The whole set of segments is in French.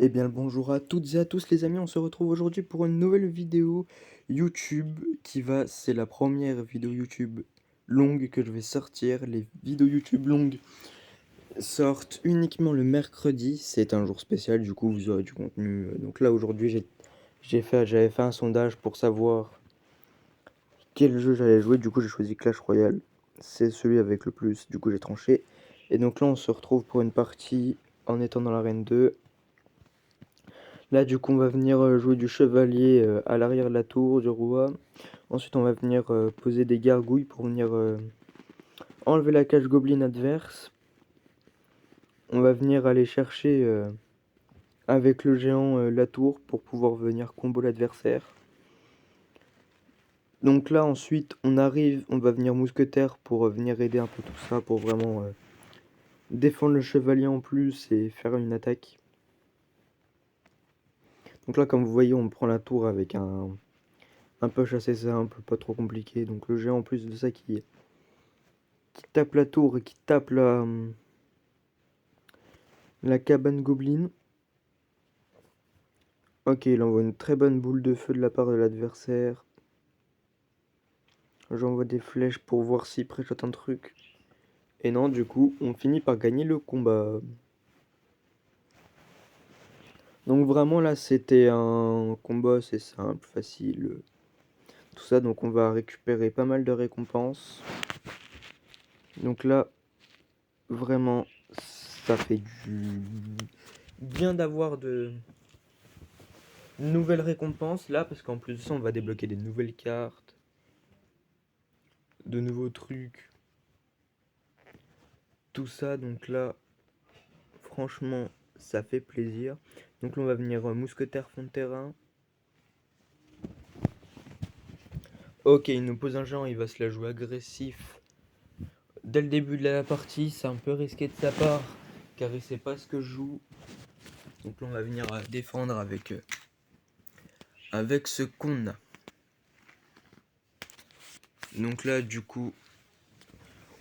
Eh bien, le bonjour à toutes et à tous les amis, on se retrouve aujourd'hui pour une nouvelle vidéo YouTube c'est la première vidéo YouTube longue que je vais sortir. Les vidéos YouTube longues sortent uniquement le mercredi, c'est un jour spécial, du coup vous aurez du contenu. Donc là aujourd'hui j'avais fait un sondage pour savoir quel jeu j'allais jouer, du coup j'ai choisi Clash Royale, c'est celui avec le plus, du coup j'ai tranché. Et donc là on se retrouve pour une partie en étant dans l'arène 2. Là, du coup, on va venir jouer du chevalier à l'arrière de la tour du roi. Ensuite, on va venir poser des gargouilles pour venir enlever la cage goblin adverse. On va venir aller chercher avec le géant la tour pour pouvoir venir combo l'adversaire. Donc là, ensuite, on va venir mousquetaire pour venir aider un peu tout ça, pour vraiment défendre le chevalier en plus et faire une attaque. Donc là, comme vous voyez, on prend la tour avec un push assez simple, pas trop compliqué. Donc le géant en plus de ça qui tape la tour et qui tape la cabane gobelin. Ok, il envoie une très bonne boule de feu de la part de l'adversaire. J'envoie des flèches pour voir s'il préchote un truc. Et non, du coup, on finit par gagner le combat. Donc vraiment là, c'était un combat assez simple, facile. Tout ça, donc on va récupérer pas mal de récompenses. Donc là, vraiment, ça fait du bien d'avoir de nouvelles récompenses là, parce qu'en plus de ça, on va débloquer des nouvelles cartes, de nouveaux trucs, tout ça. Donc là, franchement, ça fait plaisir. Donc là, on va venir mousquetaire fond de terrain. Ok, il nous pose un géant, il va se la jouer agressif. Dès le début de la partie, c'est un peu risqué de sa part, car il sait pas ce que je joue. Donc là, on va venir défendre avec ce qu'on a. Donc là, du coup,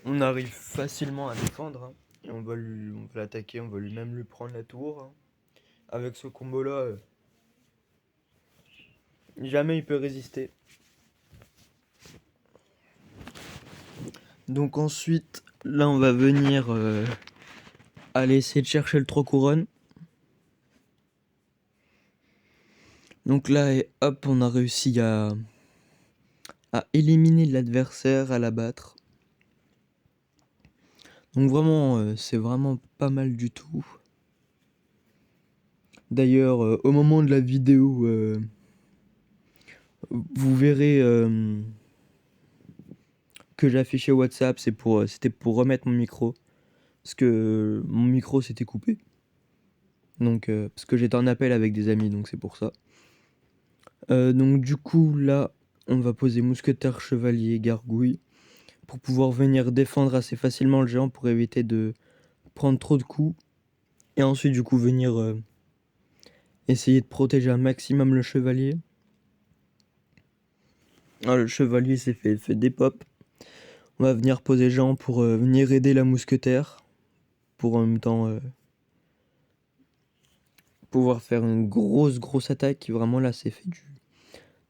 on arrive facilement à défendre, hein, et on va l'attaquer, on va même lui prendre la tour, hein. Avec ce combo là, jamais il peut résister. Donc ensuite, là on va venir aller essayer de chercher le 3 couronnes. Donc là, et hop, on a réussi à éliminer l'adversaire, à l'abattre. Donc vraiment, c'est vraiment pas mal du tout. D'ailleurs, au moment de la vidéo, vous verrez que j'ai affiché WhatsApp, c'était pour remettre mon micro. Parce que mon micro s'était coupé. Donc, parce que j'étais en appel avec des amis, donc c'est pour ça. Donc du coup, là, on va poser mousquetaire, chevalier, gargouille, pour pouvoir venir défendre assez facilement le géant pour éviter de prendre trop de coups. Et ensuite, du coup, venir essayer de protéger un maximum le chevalier. Ah, le chevalier s'est fait des pops. On va venir poser géant pour venir aider la mousquetaire. Pour en même temps pouvoir faire une grosse attaque. Vraiment, là, c'est fait du...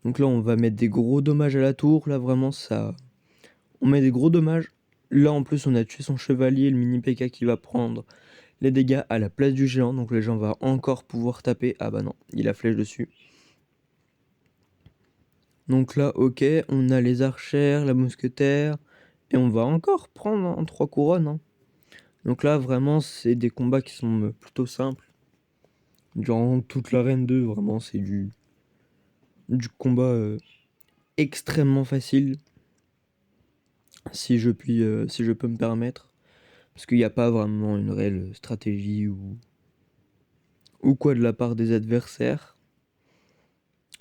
Donc là, on va mettre des gros dommages à la tour. Là, vraiment, ça... On met des gros dommages. Là, en plus, on a tué son chevalier, le mini P.K. qui va prendre les dégâts à la place du géant. Donc le géant va encore pouvoir taper. Ah bah non, il a flèche dessus. Donc là, ok, on a les archères, la mousquetaire. Et on va encore prendre en 3 couronnes, hein. Donc là, vraiment, c'est des combats qui sont plutôt simples. Durant toute l'arène 2, vraiment, c'est du combat extrêmement facile. Si je peux me permettre. Parce qu'il n'y a pas vraiment une réelle stratégie ou quoi de la part des adversaires.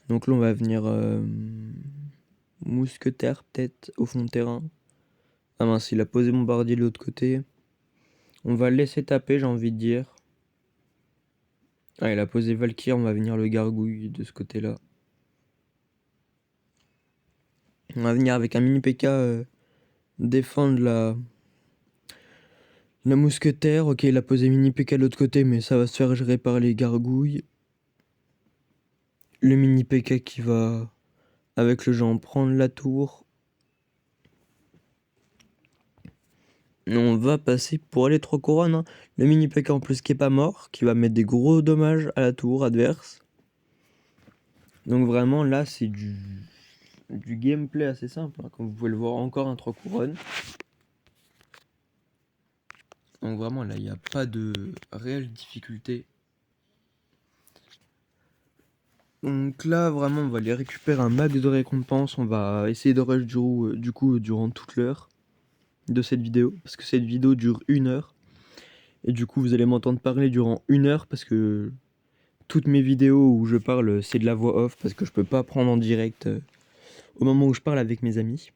Donc là, on va venir mousquetaire peut-être au fond de terrain. Ah mince, il a posé bombardier de l'autre côté. On va le laisser taper, j'ai envie de dire. Ah, il a posé Valkyr, on va venir le gargouille de ce côté-là. On va venir avec un mini P.K. Défendre La mousquetaire, ok, il a posé mini PK de l'autre côté, mais ça va se faire gérer par les gargouilles. Le mini PK qui va, avec le géant, prendre la tour. On va passer pour les 3 couronnes. Hein. Le mini PK en plus qui est pas mort, qui va mettre des gros dommages à la tour adverse. Donc vraiment là c'est du gameplay assez simple. Hein. Comme vous pouvez le voir, encore un 3 couronnes. Donc vraiment là il n'y a pas de réelle difficulté. Donc là vraiment on va aller récupérer un max de récompenses. On va essayer de rush du coup durant toute l'heure de cette vidéo. Parce que cette vidéo dure 1 heure. Et du coup vous allez m'entendre parler durant 1 heure parce que toutes mes vidéos où je parle c'est de la voix off. Parce que je peux pas prendre en direct au moment où je parle avec mes amis.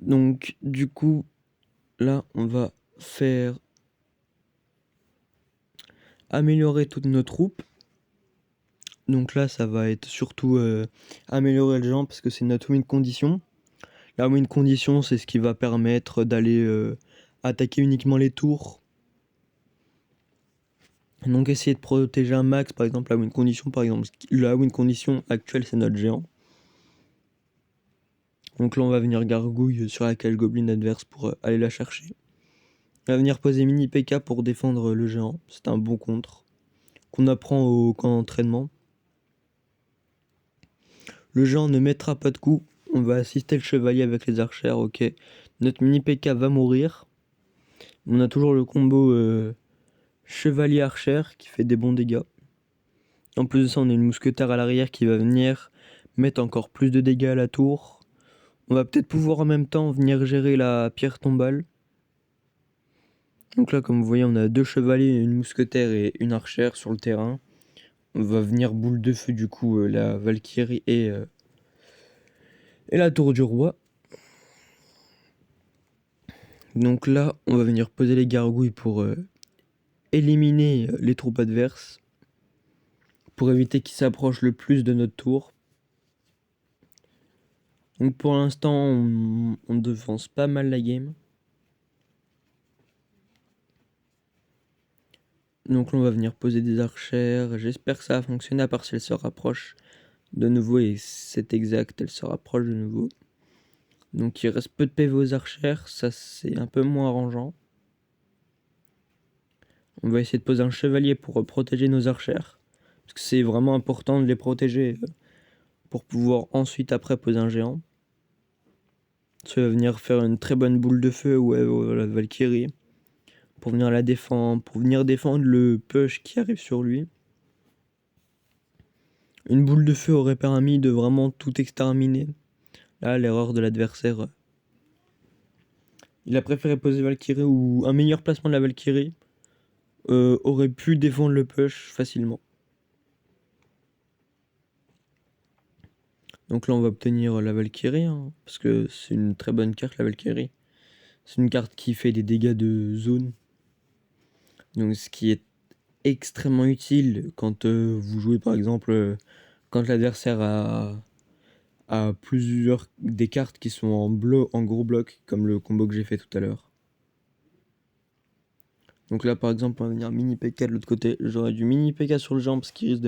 Donc du coup là on va faire améliorer toutes nos troupes. Donc là ça va être surtout améliorer le géant parce que c'est notre win condition. La win condition c'est ce qui va permettre d'aller attaquer uniquement les tours. Donc essayer de protéger un max, par exemple la win condition, la win condition actuelle c'est notre géant. Donc là on va venir gargouille sur la cage goblin adverse pour aller la chercher. On va venir poser mini PK pour défendre le géant, c'est un bon contre qu'on apprend au camp d'entraînement. Le géant ne mettra pas de coup, on va assister le chevalier avec les archères, ok. Notre mini PK va mourir. On a toujours le combo chevalier archère qui fait des bons dégâts. En plus de ça on a une mousquetaire à l'arrière qui va venir mettre encore plus de dégâts à la tour. On va peut-être pouvoir en même temps venir gérer la pierre tombale. Donc là comme vous voyez on a 2 chevaliers, une mousquetaire et une archère sur le terrain. On va venir boule de feu du coup la Valkyrie et la tour du roi. Donc là on va venir poser les gargouilles pour éliminer les troupes adverses. Pour éviter qu'ils s'approchent le plus de notre tour. Donc pour l'instant on défense pas mal la game. Donc là on va venir poser des archères. J'espère que ça va fonctionner à part si elle se rapproche de nouveau. Et c'est exact, elle se rapproche de nouveau. Donc il reste peu de PV aux archères. Ça c'est un peu moins arrangeant. On va essayer de poser un chevalier pour protéger nos archères. Parce que c'est vraiment important de les protéger pour pouvoir ensuite après poser un géant. Ça va venir faire une très bonne boule de feu, ouais, la Valkyrie. Pour venir la défendre, pour venir défendre le push qui arrive sur lui. Une boule de feu aurait permis de vraiment tout exterminer. Là, l'erreur de l'adversaire. Il a préféré poser Valkyrie ou un meilleur placement de la Valkyrie aurait pu défendre le push facilement. Donc là, on va obtenir la Valkyrie, hein, parce que c'est une très bonne carte, la Valkyrie. C'est une carte qui fait des dégâts de zone. Donc ce qui est extrêmement utile quand vous jouez par exemple quand l'adversaire a plusieurs des cartes qui sont en gros bloc comme le combo que j'ai fait tout à l'heure. Donc là par exemple on va venir mini PK de l'autre côté. J'aurais du mini PK sur le géant parce qu'il risque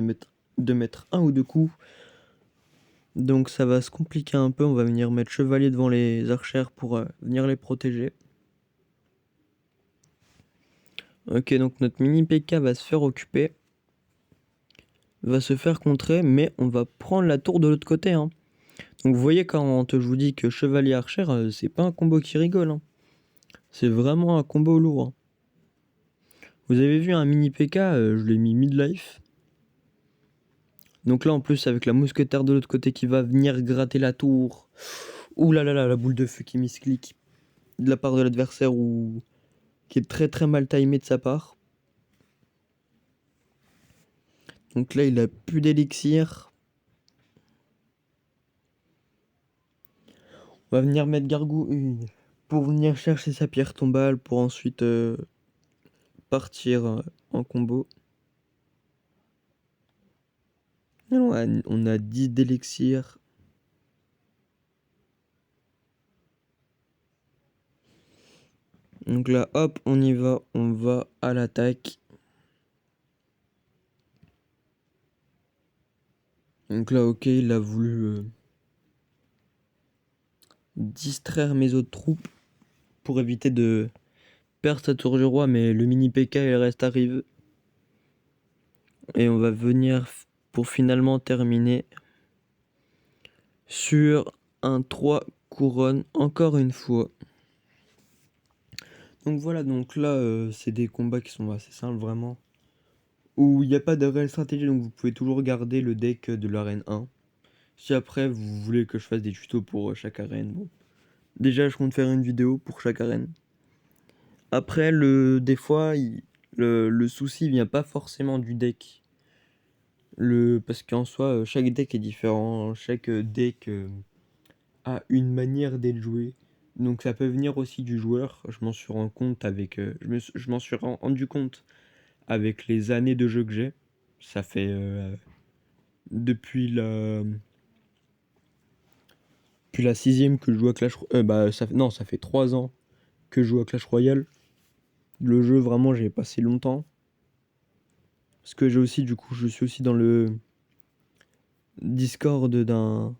de mettre 1 ou 2 coups. Donc ça va se compliquer un peu. On va venir mettre chevalier devant les archères pour venir les protéger. Ok, donc notre mini PK va se faire occuper. Va se faire contrer, mais on va prendre la tour de l'autre côté. Hein. Donc vous voyez quand je vous dis que chevalier archère, c'est pas un combo qui rigole. Hein. C'est vraiment un combo lourd. Hein. Vous avez vu un mini PK, je l'ai mis midlife. Donc là en plus avec la mousquetaire de l'autre côté qui va venir gratter la tour. Ouh là là là, la boule de feu qui misclick de la part de l'adversaire ou qui est très très mal timé de sa part. Donc là il a plus d'élixir. On va venir mettre gargouille pour venir chercher sa pierre tombale pour ensuite partir en combo. On a 10 d'élixir. Donc là, hop, on y va, on va à l'attaque. Donc là, ok, il a voulu distraire mes autres troupes pour éviter de perdre sa tour du roi, mais le mini PK il reste arrive. Et on va venir pour finalement terminer sur un 3 couronnes encore une fois. Donc voilà, donc là c'est des combats qui sont assez simples vraiment. Où il n'y a pas de réelle stratégie, donc vous pouvez toujours garder le deck de l'arène 1. Si après vous voulez que je fasse des tutos pour chaque arène, bon. Déjà je compte faire une vidéo pour chaque arène. Après des fois le souci vient pas forcément du deck. Parce qu'en soi chaque deck est différent, chaque deck a une manière d'être joué. Donc ça peut venir aussi du joueur. Je m'en suis rendu compte avec je m'en suis rendu compte avec les années de jeu que j'ai. Ça fait depuis la sixième que je joue à Clash Royale. Ça fait 3 ans que je joue à Clash Royale. Le jeu vraiment j'ai passé longtemps. Parce que j'ai aussi du coup je suis aussi dans le Discord d'un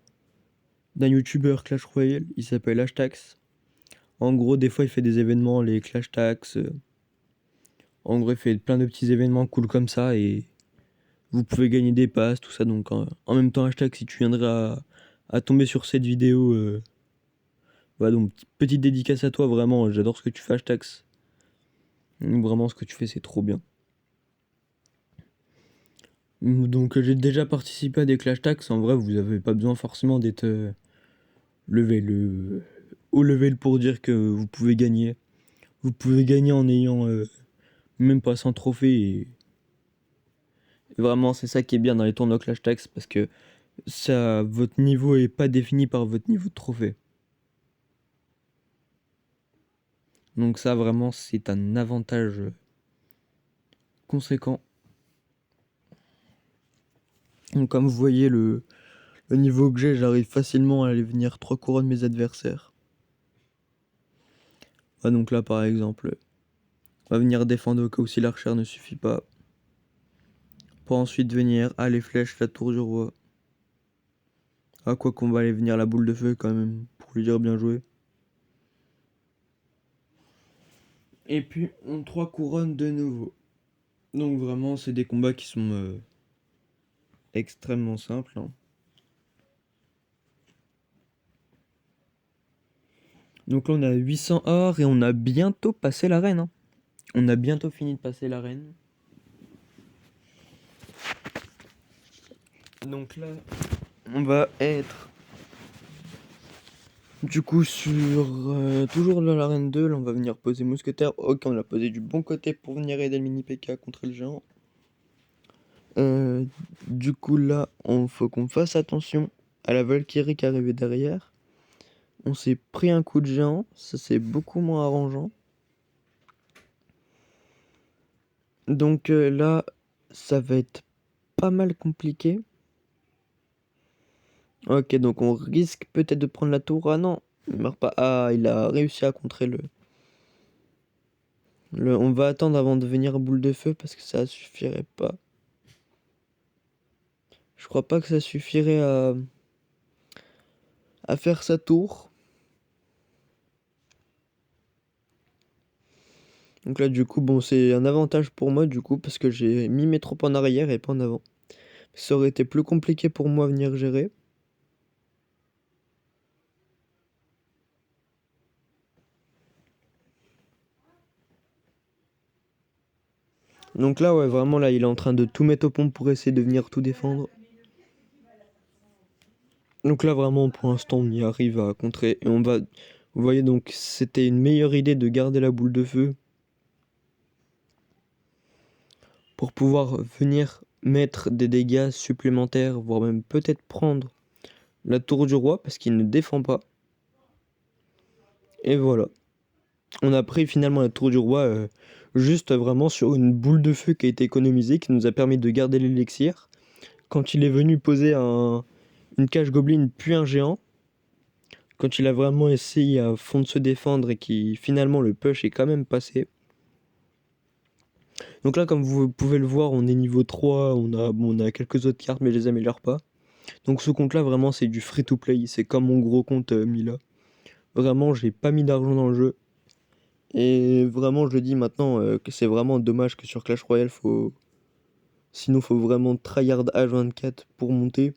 youtubeur Clash Royale. Il s'appelle Hashtax. En gros des fois il fait des événements, les Clash Tax. En gros il fait plein de petits événements cool comme ça et vous pouvez gagner des passes, tout ça. Donc en même temps, hashtag, si tu viendrais à tomber sur cette vidéo, voilà, donc petite dédicace à toi, vraiment, j'adore ce que tu fais, hashtag. Vraiment, ce que tu fais, c'est trop bien. Donc j'ai déjà participé à des Clash Tax, en vrai, vous n'avez pas besoin forcément d'être haut level pour dire que vous pouvez gagner. Vous pouvez gagner en ayant même pas 100 trophées et vraiment, c'est ça qui est bien dans les tournois Clash Tax parce que ça, votre niveau est pas défini par votre niveau de trophée. Donc ça, vraiment, c'est un avantage conséquent. Donc comme vous voyez, le niveau que j'ai, j'arrive facilement à aller venir 3 couronnes de mes adversaires. Ah, donc là, par exemple, on va venir défendre au cas où si l'archer ne suffit pas. Pour ensuite venir à les flèches, la tour du roi. Ah, quoi qu'on va aller venir la boule de feu quand même, pour lui dire bien joué. Et puis, on 3 couronnes de nouveau. Donc vraiment, c'est des combats qui sont extrêmement simples. Hein. Donc là, on a 800 or et on a bientôt passé l'arène. Hein. On a bientôt fini de passer l'arène. Donc là, on va être du coup sur toujours dans l'arène 2. Là, on va venir poser mousquetaire. Ok, on l'a posé du bon côté pour venir aider le mini PK contre le géant. Du coup, là, faut qu'on fasse attention à la Valkyrie qui arrivait derrière. On s'est pris un coup de géant. Ça, c'est beaucoup moins arrangeant. Donc là, ça va être pas mal compliqué. Ok, donc on risque peut-être de prendre la tour. Ah non, il meurt pas. Ah, il a réussi à contrer on va attendre avant de venir boule de feu parce que ça suffirait pas. Je crois pas que ça suffirait à faire sa tour. Donc là, du coup, bon, c'est un avantage pour moi, du coup, parce que j'ai mis mes troupes en arrière et pas en avant. Ça aurait été plus compliqué pour moi à venir gérer. Donc là, ouais, vraiment, là, il est en train de tout mettre au pont pour essayer de venir tout défendre. Donc là, vraiment, pour l'instant, on y arrive à contrer. Et on va... Vous voyez, donc, c'était une meilleure idée de garder la boule de feu. Pour pouvoir venir mettre des dégâts supplémentaires, voire même peut-être prendre la tour du roi, parce qu'il ne défend pas. Et voilà. On a pris finalement la tour du roi juste vraiment sur une boule de feu qui a été économisée, qui nous a permis de garder l'élixir. Quand il est venu poser une cage gobeline puis un géant, quand il a vraiment essayé à fond de se défendre et qui finalement le push est quand même passé. Donc là, comme vous pouvez le voir, on est niveau 3, on a quelques autres cartes mais je les améliore pas. Donc ce compte là vraiment c'est du free to play, c'est comme mon gros compte Mila. Vraiment j'ai pas mis d'argent dans le jeu. Et vraiment je le dis maintenant que c'est vraiment dommage que sur Clash Royale sinon faut vraiment tryhard H24 pour monter.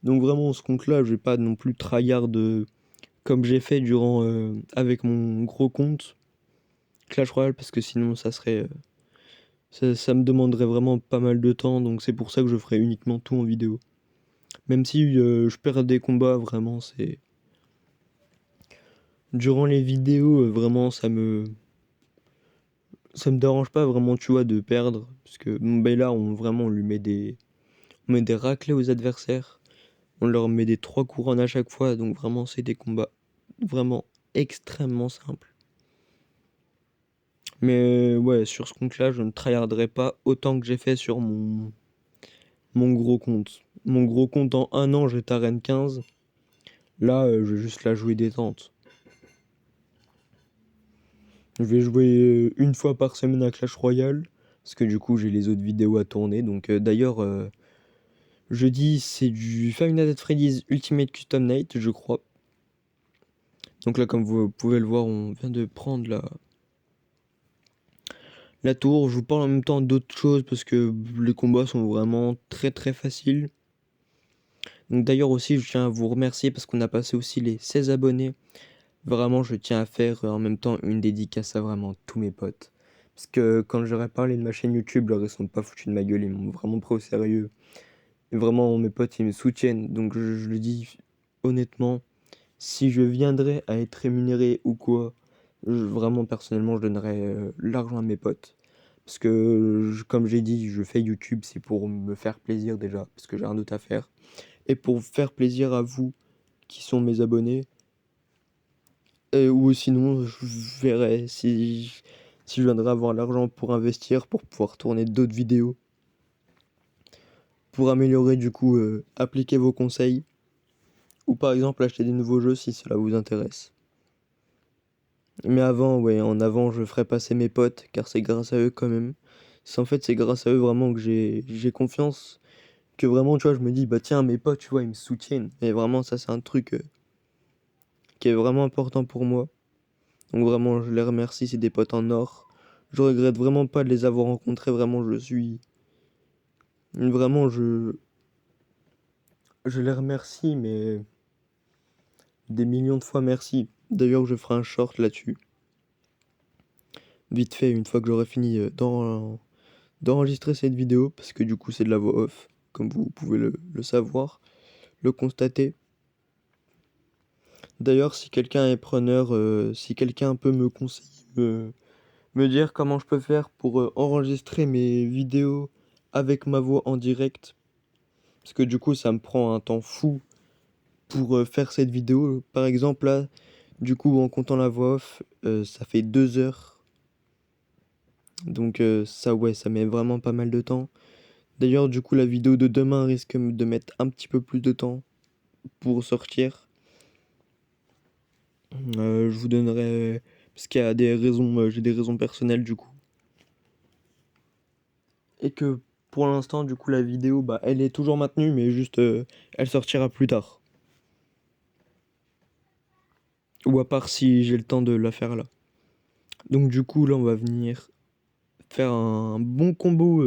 Donc vraiment ce compte là je vais pas non plus tryhard comme j'ai fait durant avec mon gros compte Clash Royale parce que sinon ça serait ça me demanderait vraiment pas mal de temps, donc c'est pour ça que je ferai uniquement tout en vidéo. Même si je perds des combats, vraiment c'est durant les vidéos vraiment ça me dérange pas vraiment, tu vois, de perdre parce que bon, ben là on lui met on met des raclés aux adversaires. On leur met des 3 couronnes à chaque fois, donc vraiment c'est des combats vraiment extrêmement simples. Mais ouais, sur ce compte-là, je ne tryharderai pas autant que j'ai fait sur mon gros compte. Mon gros compte en 1 an, j'étais à Rennes 15. Là, je vais juste la jouer détente. Je vais jouer une fois par semaine à Clash Royale, parce que du coup j'ai les autres vidéos à tourner. Donc d'ailleurs, jeudi c'est du Five Nights at Freddy's Ultimate Custom Night, je crois. Donc là, comme vous pouvez le voir, on vient de prendre la tour. Je vous parle en même temps d'autres choses parce que les combats sont vraiment très très faciles. Donc d'ailleurs aussi, je tiens à vous remercier parce qu'on a passé aussi les 16 abonnés. Vraiment, je tiens à faire en même temps une dédicace à vraiment tous mes potes. Parce que quand j'aurais parlé de ma chaîne YouTube, ils sont pas foutus de ma gueule, ils m'ont vraiment pris au sérieux. Et vraiment, mes potes, ils me soutiennent. Donc je le dis honnêtement, si je viendrais à être rémunéré ou quoi, vraiment personnellement, je donnerais l'argent à mes potes. Parce que, comme j'ai dit, je fais YouTube, c'est pour me faire plaisir déjà, parce que j'ai rien d'autre à faire. Et pour faire plaisir à vous qui sont mes abonnés. Ou sinon, je verrai si je viendrai avoir l'argent pour investir, pour pouvoir tourner d'autres vidéos. Pour améliorer du coup, appliquer vos conseils. Ou par exemple acheter des nouveaux jeux si cela vous intéresse. Mais avant, ouais, en avant, je ferai passer mes potes, car c'est grâce à eux quand même. En fait, c'est grâce à eux vraiment que j'ai confiance. Que vraiment, tu vois, je me dis, bah tiens, mes potes, tu vois, ils me soutiennent. Et vraiment, ça, c'est un truc qui est vraiment important pour moi. Donc vraiment, je les remercie, c'est des potes en or. Je regrette vraiment pas de les avoir rencontrés, vraiment, je suis... Vraiment, je les remercie, mais des millions de fois merci. D'ailleurs, je ferai un short là-dessus. Vite fait, une fois que j'aurai fini d'enregistrer cette vidéo, parce que du coup, c'est de la voix off, comme vous pouvez le savoir, le constater. D'ailleurs, si quelqu'un est preneur, si quelqu'un peut me conseiller, me dire comment je peux faire pour enregistrer mes vidéos avec ma voix en direct. Parce que du coup, ça me prend un temps fou pour faire cette vidéo. Par exemple, là, du coup, en comptant la voix off, ça fait 2 heures. Donc ça, ouais, ça met vraiment pas mal de temps. D'ailleurs, du coup, la vidéo de demain risque de mettre un petit peu plus de temps pour sortir. Je vous donnerai... Parce qu'il y a des raisons, j'ai des raisons personnelles du coup. Et que pour l'instant, du coup, la vidéo, bah, elle est toujours maintenue, mais juste, elle sortira plus tard. Ou à part si j'ai le temps de la faire là. Donc du coup, là, on va venir faire un bon combo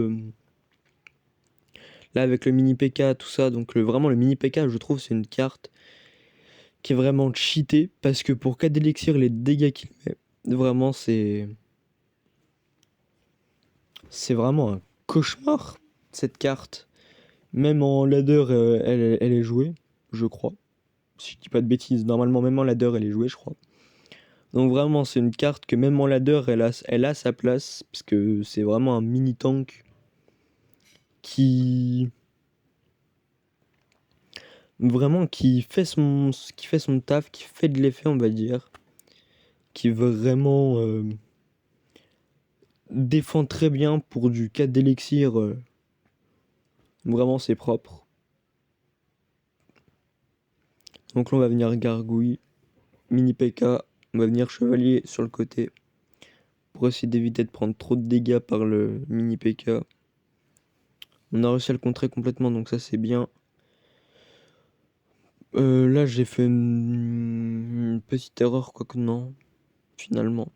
là avec le mini PK, tout ça. Donc vraiment, le mini PK, je trouve, c'est une carte qui est vraiment cheatée. Parce que pour 4 d'élixir, les dégâts qu'il met, vraiment, c'est vraiment un cauchemar, cette carte. Même en ladder, elle est jouée, je crois. Si je dis pas de bêtises, normalement, même en ladder, elle est jouée, je crois. Donc vraiment, c'est une carte que même en ladder, elle a sa place. Parce que c'est vraiment un mini tank qui... Vraiment, qui fait son taf, qui fait de l'effet, on va dire. Qui vraiment défend très bien pour du 4 d'élixir. Vraiment, c'est propre. Donc là, on va venir gargouille. mini PK, on va venir chevalier sur le côté pour essayer d'éviter de prendre trop de dégâts par le mini PK. On a réussi à le contrer complètement, donc ça c'est bien. Là j'ai fait une petite erreur, quoique non, finalement.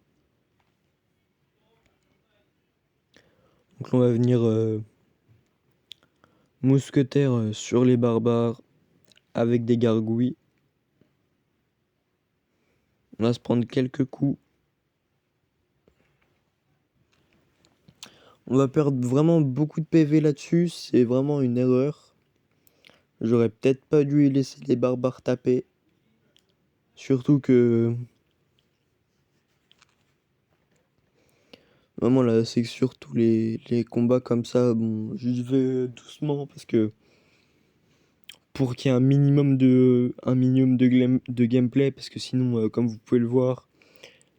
Donc là on va venir mousquetaire sur les barbares avec des gargouilles. On va se prendre quelques coups. On va perdre vraiment beaucoup de PV là-dessus, c'est vraiment une erreur. J'aurais peut-être pas dû laisser les barbares taper. Surtout que... Vraiment là, c'est que sur tous les combats comme ça, bon, je vais doucement parce que... Pour qu'il y ait un minimum de gameplay, parce que sinon, comme vous pouvez le voir,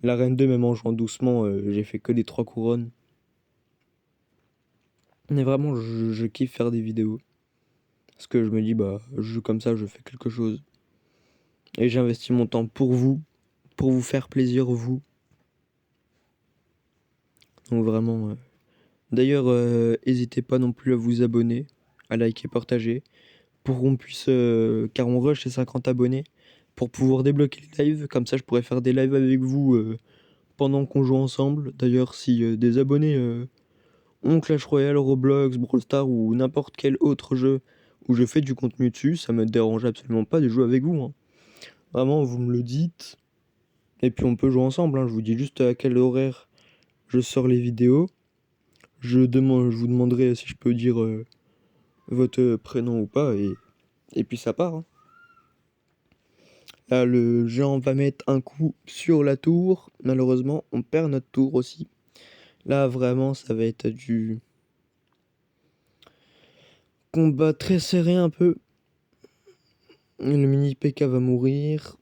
l'arène 2, même en jouant doucement, j'ai fait que des 3 couronnes. Mais vraiment, je kiffe faire des vidéos. Parce que je me dis, bah, je joue comme ça, je fais quelque chose. Et j'investis mon temps pour vous faire plaisir, vous. Donc vraiment... D'ailleurs, n'hésitez pas non plus à vous abonner, à liker, partager, pour qu'on puisse... car on rush les 50 abonnés, pour pouvoir débloquer les lives. Comme ça, je pourrais faire des lives avec vous pendant qu'on joue ensemble. D'ailleurs, si des abonnés ont Clash Royale, Roblox, Brawl Stars ou n'importe quel autre jeu où je fais du contenu dessus, ça me dérange absolument pas de jouer avec vous, hein. Vraiment, vous me le dites. Et puis on peut jouer ensemble, hein. Je vous dis juste à quel horaire je sors les vidéos. Je vous demanderai si je peux dire votre prénom ou pas. Et puis ça part, hein. Là, le géant va mettre un coup sur la tour. Malheureusement, on perd notre tour aussi. Là, vraiment, ça va être du combat très serré un peu. Le mini PK va mourir.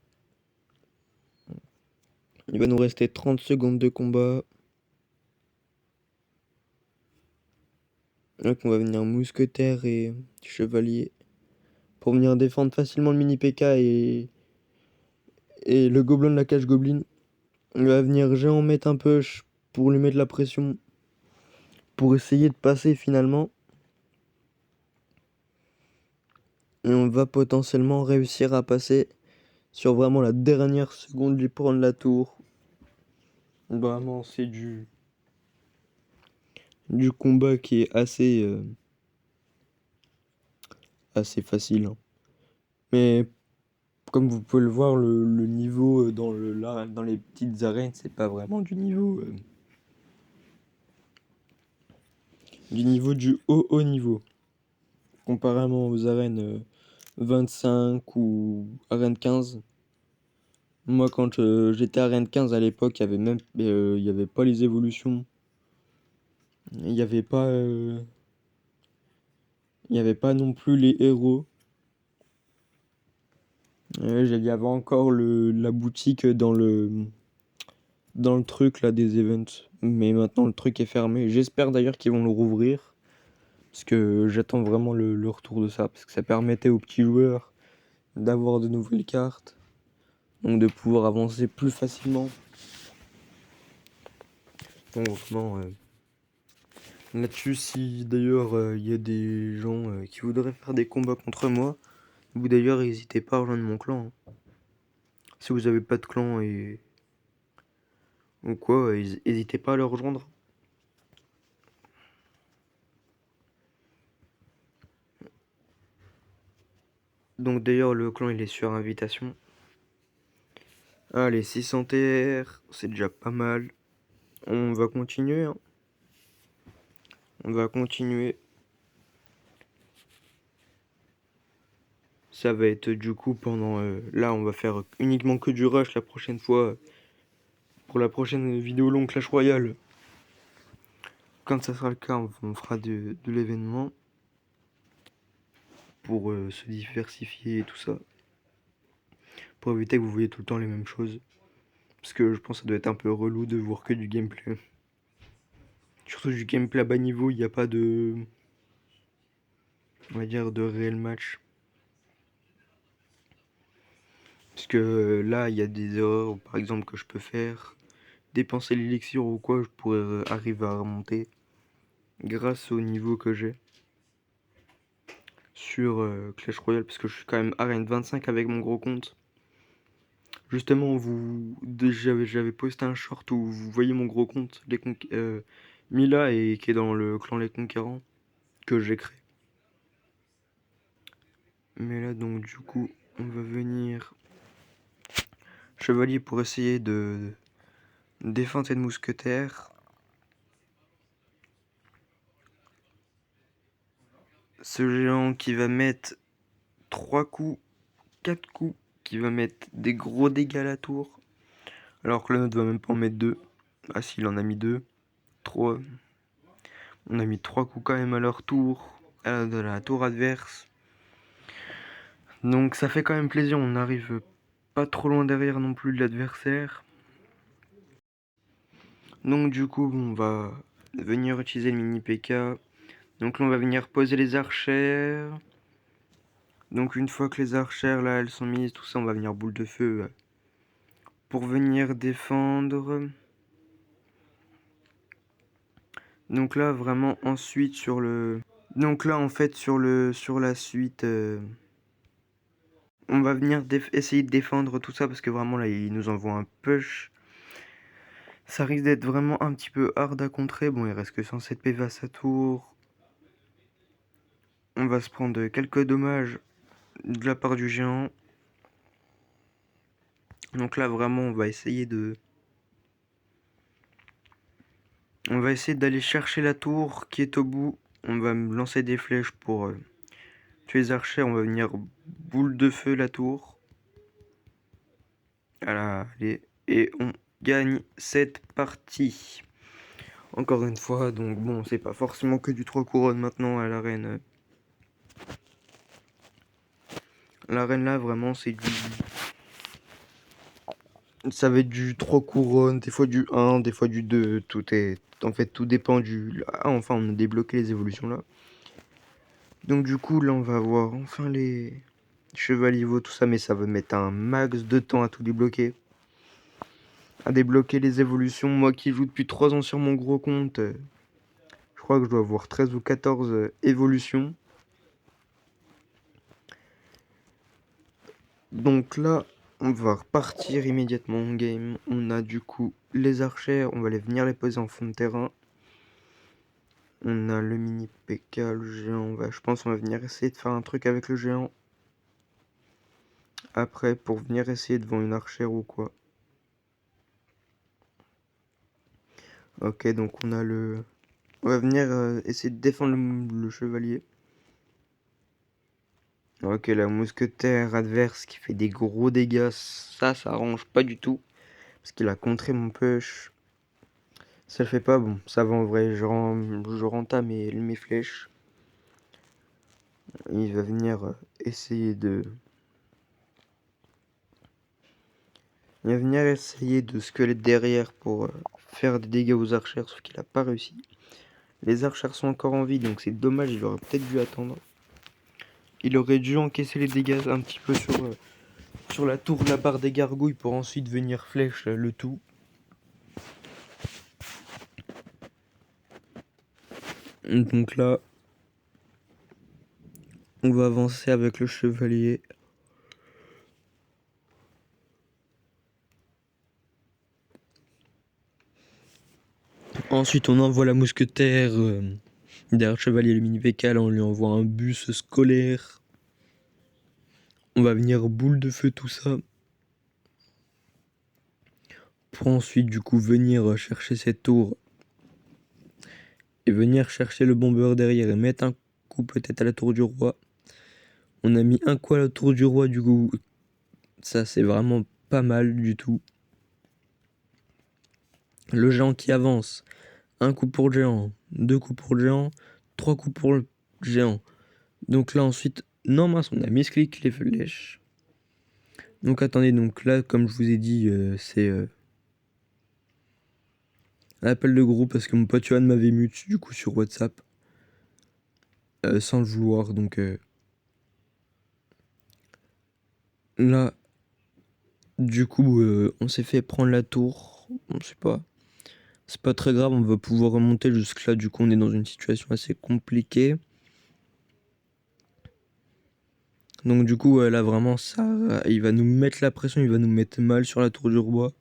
Il va nous rester 30 secondes de combat. Donc on va venir mousquetaire et chevalier pour venir défendre facilement le mini PK et le gobelin de la cage gobelin. On va venir géant mettre un push pour lui mettre la pression pour essayer de passer finalement. Et on va potentiellement réussir à passer sur vraiment la dernière seconde de prendre la tour. Vraiment c'est du combat qui est assez facile, hein. Mais comme vous pouvez le voir, le niveau dans les petites arènes, c'est pas vraiment du haut niveau. Comparément aux arènes 25 ou arène 15. Moi, quand j'étais arène 15 à l'époque, il y avait pas les évolutions. Il y avait pas, il y avait pas non plus les héros. Il y avait encore la boutique dans le truc là des events. Mais maintenant le truc est fermé. J'espère d'ailleurs qu'ils vont le rouvrir. Parce que j'attends vraiment le retour de ça. Parce que ça permettait aux petits joueurs d'avoir de nouvelles cartes. Donc de pouvoir avancer plus facilement. Donc vraiment, là-dessus, si d'ailleurs il y a des gens qui voudraient faire des combats contre moi, vous d'ailleurs n'hésitez pas à rejoindre mon clan, hein. Si vous avez pas de clan ou quoi, n'hésitez pas à le rejoindre. Donc d'ailleurs le clan il est sur invitation. Allez, 600 TR, c'est déjà pas mal. On va continuer, hein. On va continuer. Ça va être du coup pendant... là on va faire uniquement que du rush la prochaine fois. Pour la prochaine vidéo longue Clash Royale. Quand ça sera le cas, on fera de l'événement. Pour se diversifier et tout ça. Pour éviter que vous voyez tout le temps les mêmes choses. Parce que je pense que ça doit être un peu relou de voir que du gameplay. Surtout du gameplay à bas niveau, il n'y a pas de... On va dire de réel match. Parce que là, il y a des erreurs, par exemple, que je peux faire. Dépenser l'élixir ou quoi, je pourrais arriver à remonter. Grâce au niveau que j'ai. Sur Clash Royale. Parce que je suis quand même arène 25 avec mon gros compte. Justement, j'avais posté un short où vous voyez mon gros compte, Mila, et qui est dans le clan Les Conquérants, que j'ai créé. Mais là, donc, du coup, on va venir chevalier pour essayer de défendre cette mousquetaire. Ce géant qui va mettre 3 coups, 4 coups, qui va mettre des gros dégâts à la tour. Alors que là, notre va même pas en mettre 2. Ah si, il en a mis 2. 3. On a mis 3 coups quand même à leur tour. De la tour adverse. Donc ça fait quand même plaisir, on arrive pas trop loin derrière non plus de l'adversaire. Donc du coup, on va venir utiliser le mini PK. Donc là, on va venir poser les archères. Donc une fois que les archères là, elles sont mises, tout ça, on va venir boule de feu pour venir défendre. Donc là, vraiment ensuite sur le... Donc là, en fait, sur la suite... On va venir essayer de défendre tout ça parce que vraiment là, il nous envoie un push. Ça risque d'être vraiment un petit peu hard à contrer. Bon, il reste que 107 PV à sa tour. On va se prendre quelques dommages de la part du géant. Donc là, vraiment, on va essayer d'aller chercher la tour qui est au bout. On va me lancer des flèches pour tuer les archers. On va venir boule de feu la tour. Voilà, allez. Et on gagne cette partie. Encore une fois, donc bon, c'est pas forcément que du 3 couronnes maintenant à l'arène. L'arène là, vraiment, c'est du... Ça va être du 3 couronnes, des fois du 1, des fois du 2. Tout est... En fait, tout dépend du... Ah, enfin, on a débloqué les évolutions là. Donc du coup, là, on va avoir enfin les chevaliers, tout ça, mais ça va mettre un max de temps à tout débloquer. À débloquer les évolutions. Moi qui joue depuis 3 ans sur mon gros compte, je crois que je dois avoir 13 ou 14 évolutions. Donc là, on va repartir immédiatement en game. On a du coup les archères, on va venir les poser en fond de terrain. On a le mini PK, le géant. Je pense qu'on va venir essayer de faire un truc avec le géant. Après, pour venir essayer devant une archère ou quoi. Ok, donc on a le... On va venir essayer de défendre le chevalier. Ok, la mousquetaire adverse qui fait des gros dégâts. Ça arrange pas du tout. Parce qu'il a contré mon push. Ça le fait pas, bon, ça va en vrai. Je rentame mes flèches. Il va venir essayer de... Il va venir essayer de squelette derrière pour faire des dégâts aux archères, sauf qu'il a pas réussi. Les archères sont encore en vie, donc c'est dommage, il aurait peut-être dû attendre. Il aurait dû encaisser les dégâts un petit peu sur la tour de la barre des gargouilles pour ensuite venir flèche le tout. Donc là, on va avancer avec le chevalier. Ensuite, on envoie la mousquetaire derrière le chevalier, le mini PK, là, on lui envoie un bus scolaire. On va venir boule de feu tout ça. Pour ensuite, du coup, venir chercher cette tour. Et venir chercher le bombeur derrière et mettre un coup peut-être à la tour du roi. On a mis un coup à la tour du roi, du coup. Ça, c'est vraiment pas mal du tout. Le géant qui avance. Un coup pour le géant. 2 coups pour le géant. 3 coups pour le géant. Donc là, ensuite... Non, mince, on a misclick les flèches. Donc attendez, donc là, comme je vous ai dit, c'est... un appel de groupe parce que mon pote Johan m'avait mute, du coup, sur WhatsApp. Sans le vouloir, donc... Là, Du coup, on s'est fait prendre la tour. On sait pas. C'est pas très grave, on va pouvoir remonter jusque là. Du coup, on est dans une situation assez compliquée. Donc du coup, là vraiment, ça, il va nous mettre la pression, il va nous mettre mal sur la tour du roi.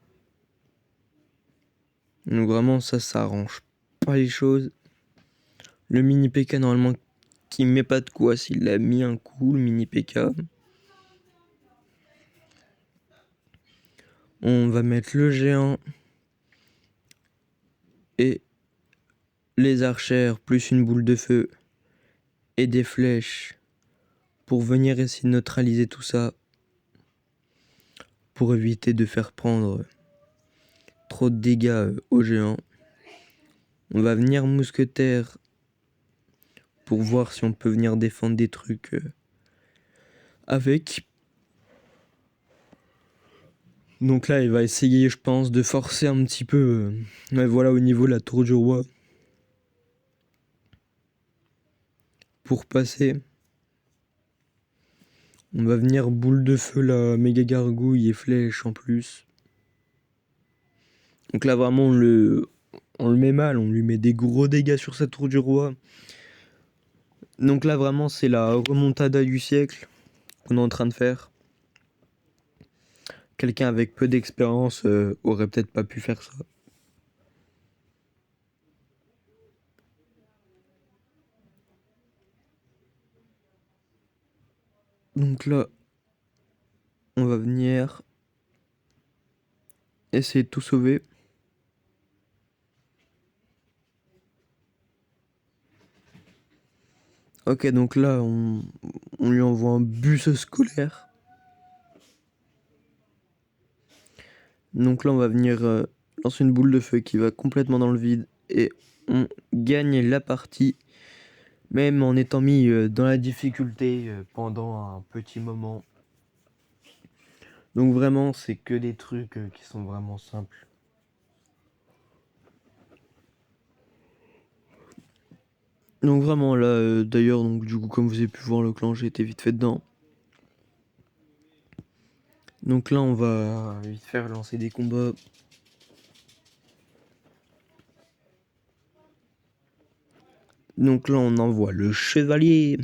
Donc vraiment, ça arrange pas les choses. Le mini PK, normalement, qui met pas de quoi, s'il a mis un coup, le mini PK. On va mettre le géant et les archères, plus une boule de feu et des flèches pour venir essayer de neutraliser tout ça, pour éviter de faire prendre trop de dégâts au géant. On va venir mousquetaire pour voir si on peut venir défendre des trucs avec. Donc là, il va essayer, je pense, de forcer un petit peu. Voilà, au niveau de la tour du roi. Pour passer. On va venir boule de feu, la méga gargouille et flèche en plus. Donc là, vraiment, on le met mal. On lui met des gros dégâts sur sa tour du roi. Donc là, vraiment, c'est la remontada du siècle qu'on est en train de faire. Quelqu'un avec peu d'expérience aurait peut-être pas pu faire ça. Donc là, on va venir essayer de tout sauver. Ok, donc là, on lui envoie un bus scolaire. Donc là, on va venir lancer une boule de feu qui va complètement dans le vide. Et on gagne la partie, même en étant mis dans la difficulté pendant un petit moment. Donc vraiment, c'est que des trucs qui sont vraiment simples. Donc vraiment là, d'ailleurs, donc du coup, comme vous avez pu voir le clan, j'ai été vite fait dedans. Donc là, on va vite faire lancer des combats. Donc là, on envoie le chevalier.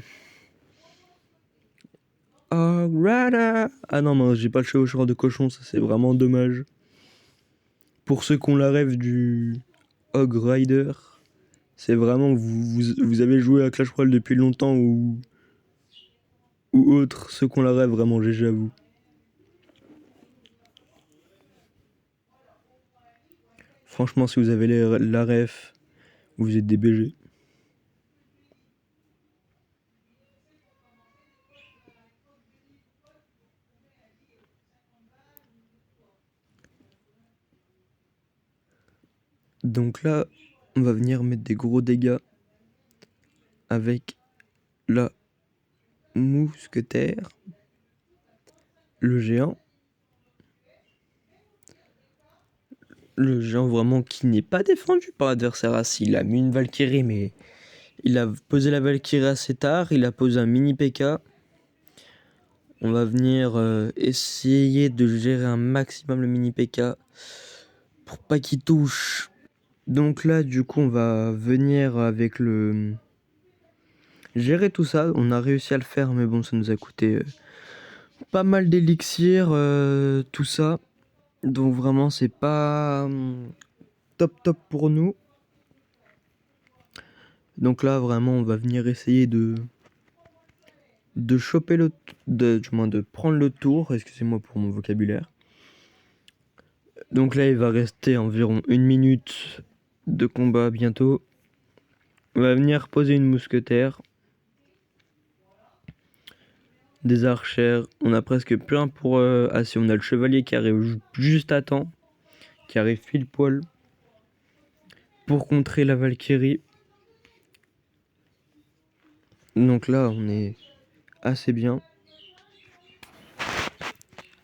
Ah non, mais j'ai pas le chevaucheur de cochon, ça c'est vraiment dommage. Pour ceux qui ont la rêve du Hog Rider, c'est vraiment, vous avez joué à Clash Royale depuis longtemps ou autre, ceux qui ont la rêve, vraiment GG à vous. Franchement, si vous avez la ref, vous êtes des BG. Donc là, on va venir mettre des gros dégâts avec la mousquetaire, le géant. Le géant vraiment qui n'est pas défendu par l'adversaire. Il a mis une Valkyrie, mais il a posé la Valkyrie assez tard. Il a posé un mini PK. On va venir essayer de gérer un maximum le mini PK pour pas qu'il touche. Donc là, du coup, on va venir avec le... gérer tout ça. On a réussi à le faire, mais bon, ça nous a coûté pas mal d'élixir, tout ça. Donc vraiment, c'est pas top pour nous. Donc là, vraiment, on va venir essayer de choper du moins de prendre le tour. Excusez-moi pour mon vocabulaire. Donc là, il va rester environ 1 minute de combat bientôt. On va venir poser une mousquetaire. Des archères. On a presque plein pour... Ah si, on a le chevalier qui arrive juste à temps. Qui arrive pile poil. Pour contrer la Valkyrie. Donc là, on est assez bien.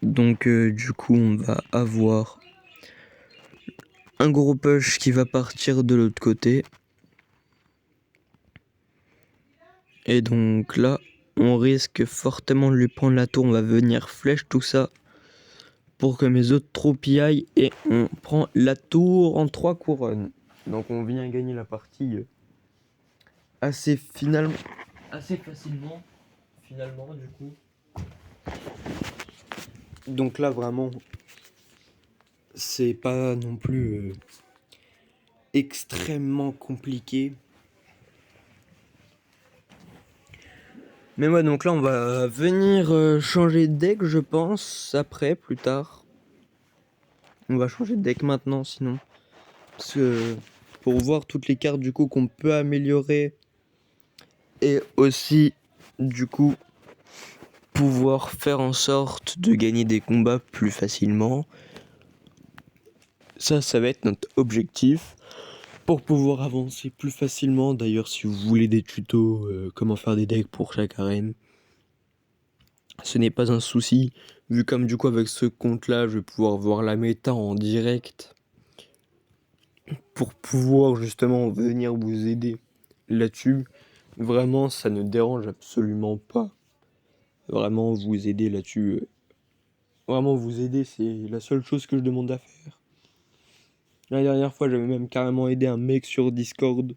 Donc du coup, on va avoir un gros push qui va partir de l'autre côté. Et donc là, on risque fortement de lui prendre la tour. On va venir flèche tout ça pour que mes autres troupes y aillent, et on prend la tour en 3 couronnes. Donc on vient gagner la partie assez facilement, finalement du coup. Donc là vraiment, c'est pas non plus extrêmement compliqué. Mais ouais, donc là on va venir changer de deck, je pense, après, plus tard. On va changer de deck maintenant sinon. Parce que pour voir toutes les cartes du coup qu'on peut améliorer. Et aussi du coup pouvoir faire en sorte de gagner des combats plus facilement. Ça va être notre objectif. Pour pouvoir avancer plus facilement. D'ailleurs, si vous voulez des tutos, comment faire des decks pour chaque arène, ce n'est pas un souci. Vu comme du coup avec ce compte là, je vais pouvoir voir la méta en direct. Pour pouvoir justement venir vous aider là-dessus. Vraiment, ça ne dérange absolument pas. Vraiment vous aider là-dessus. Vraiment vous aider, c'est la seule chose que je demande à faire. La dernière fois, j'avais même carrément aidé un mec sur Discord